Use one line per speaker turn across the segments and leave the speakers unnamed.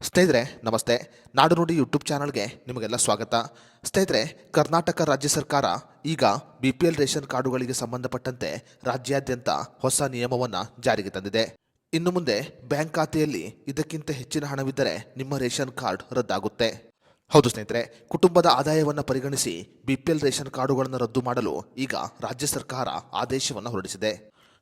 ಸ್ನೇಹಿತರೆ ನಮಸ್ತೆ. ನಾಡು ನುಡಿ ಯೂಟ್ಯೂಬ್ ಚಾನಲ್ಗೆ ನಿಮಗೆಲ್ಲ ಸ್ವಾಗತ. ಸ್ನೇಹಿತರೆ, ಕರ್ನಾಟಕ ರಾಜ್ಯ ಸರ್ಕಾರ ಈಗ BPL ರೇಷನ್ ಕಾರ್ಡುಗಳಿಗೆ ಸಂಬಂಧಪಟ್ಟಂತೆ ರಾಜ್ಯಾದ್ಯಂತ ಹೊಸ ನಿಯಮವನ್ನು ಜಾರಿಗೆ ತಂದಿದೆ. ಇನ್ನು ಮುಂದೆ ಬ್ಯಾಂಕ್ ಖಾತೆಯಲ್ಲಿ ಇದಕ್ಕಿಂತ ಹೆಚ್ಚಿನ ಹಣವಿದ್ದರೆ ನಿಮ್ಮ ರೇಷನ್ ಕಾರ್ಡ್ ರದ್ದಾಗುತ್ತೆ. ಹೌದು ಸ್ನೇಹಿತರೆ, ಕುಟುಂಬದ ಆದಾಯವನ್ನು ಪರಿಗಣಿಸಿ BPL ರೇಷನ್ ಕಾರ್ಡುಗಳನ್ನು ರದ್ದು ಮಾಡಲು ಈಗ ರಾಜ್ಯ ಸರ್ಕಾರ ಆದೇಶವನ್ನು ಹೊರಡಿಸಿದೆ.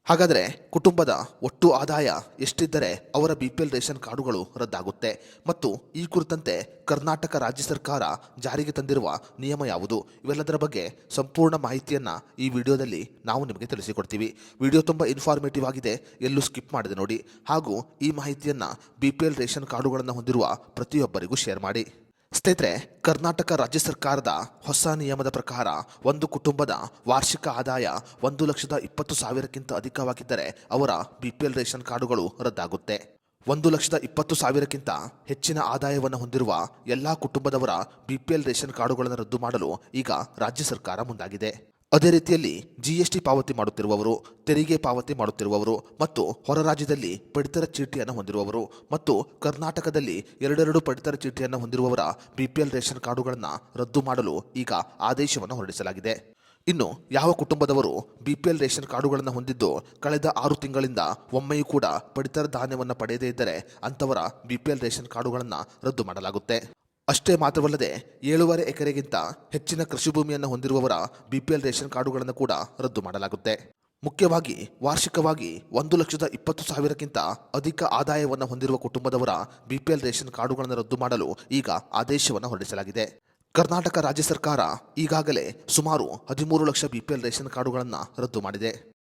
ಹಾಗಾದರೆ ಕುಟುಂಬದ ಒಟ್ಟು ಆದಾಯ ಎಷ್ಟಿದ್ದರೆ ಅವರ BPL ರೇಷನ್ ಕಾರ್ಡುಗಳು ರದ್ದಾಗುತ್ತೆ ಮತ್ತು ಈ ಕುರಿತಂತೆ ಕರ್ನಾಟಕ ರಾಜ್ಯ ಸರ್ಕಾರ ಜಾರಿಗೆ ತಂದಿರುವ ನಿಯಮ ಯಾವುದು, ಇವೆಲ್ಲದರ ಬಗ್ಗೆ ಸಂಪೂರ್ಣ ಮಾಹಿತಿಯನ್ನು ಈ ವಿಡಿಯೋದಲ್ಲಿ ನಾವು ನಿಮಗೆ ತಿಳಿಸಿಕೊಡ್ತೀವಿ. ವಿಡಿಯೋ ತುಂಬ ಇನ್ಫಾರ್ಮೇಟಿವ್ ಆಗಿದೆ, ಎಲ್ಲೂ ಸ್ಕಿಪ್ ಮಾಡದೆ ನೋಡಿ. ಹಾಗೂ ಈ ಮಾಹಿತಿಯನ್ನು BPL ರೇಷನ್ ಕಾರ್ಡುಗಳನ್ನು ಹೊಂದಿರುವ ಪ್ರತಿಯೊಬ್ಬರಿಗೂ ಶೇರ್ ಮಾಡಿ. ಸ್ನೇಹಿತರೆ, ಕರ್ನಾಟಕ ರಾಜ್ಯ ಸರ್ಕಾರದ ಹೊಸ ನಿಯಮದ ಪ್ರಕಾರ ಒಂದು ಕುಟುಂಬದ ವಾರ್ಷಿಕ ಆದಾಯ 1,20,000ಕ್ಕಿಂತ ಅಧಿಕವಾಗಿದ್ದರೆ ಅವರ BPL ರೇಷನ್ ಕಾರ್ಡುಗಳು ರದ್ದಾಗುತ್ತೆ. 1,20,000ಕ್ಕಿಂತ ಹೆಚ್ಚಿನ ಆದಾಯವನ್ನು ಹೊಂದಿರುವ ಎಲ್ಲ ಕುಟುಂಬದವರ BPL ರೇಷನ್ ಕಾರ್ಡುಗಳನ್ನು ರದ್ದು ಮಾಡಲು ಈಗ ರಾಜ್ಯ ಸರ್ಕಾರ ಮುಂದಾಗಿದೆ. ಅದೇ ರೀತಿಯಲ್ಲಿ GST ಪಾವತಿ ಮಾಡುತ್ತಿರುವವರು, ತೆರಿಗೆ ಪಾವತಿ ಮಾಡುತ್ತಿರುವವರು ಮತ್ತು ಹೊರ ರಾಜ್ಯದಲ್ಲಿ ಪಡಿತರ ಚೀಟಿಯನ್ನು ಹೊಂದಿರುವವರು ಮತ್ತು ಕರ್ನಾಟಕದಲ್ಲಿ ಎರಡೆರಡು ಪಡಿತರ ಚೀಟಿಯನ್ನು ಹೊಂದಿರುವವರ BPL ರೇಷನ್ ಕಾರ್ಡುಗಳನ್ನು ರದ್ದು ಮಾಡಲು ಈಗ ಆದೇಶವನ್ನು ಹೊರಡಿಸಲಾಗಿದೆ. ಇನ್ನು ಯಾವ ಕುಟುಂಬದವರು BPL ರೇಷನ್ ಕಾರ್ಡುಗಳನ್ನು ಹೊಂದಿದ್ದು ಕಳೆದ 6 ತಿಂಗಳಿಂದ ಒಮ್ಮೆಯೂ ಕೂಡ ಪಡಿತರ ಧಾನ್ಯವನ್ನು ಪಡೆಯದೇ ಇದ್ದರೆ ಅಂಥವರ BPL ರೇಷನ್ ಕಾರ್ಡುಗಳನ್ನು ರದ್ದು ಮಾಡಲಾಗುತ್ತೆ. ಅಷ್ಟೇ ಮಾತ್ರವಲ್ಲದೆ 7.5 ಎಕರೆಗಿಂತ ಹೆಚ್ಚಿನ ಕೃಷಿ ಭೂಮಿಯನ್ನು ಹೊಂದಿರುವವರ BPL ರೇಷನ್ ಕಾರ್ಡುಗಳನ್ನು ಕೂಡ ರದ್ದು ಮಾಡಲಾಗುತ್ತೆ. ಮುಖ್ಯವಾಗಿ ವಾರ್ಷಿಕವಾಗಿ 1,20,000ಕ್ಕಿಂತ ಅಧಿಕ ಆದಾಯವನ್ನು ಹೊಂದಿರುವ ಕುಟುಂಬದವರ BPL ರೇಷನ್ ಕಾರ್ಡುಗಳನ್ನು ರದ್ದು ಮಾಡಲು ಈಗ ಆದೇಶವನ್ನು ಹೊರಡಿಸಲಾಗಿದೆ. ಕರ್ನಾಟಕ ರಾಜ್ಯ ಸರ್ಕಾರ ಈಗಾಗಲೇ ಸುಮಾರು 13 ಲಕ್ಷ BPL ರೇಷನ್ ಕಾರ್ಡುಗಳನ್ನು ರದ್ದು ಮಾಡಿದೆ.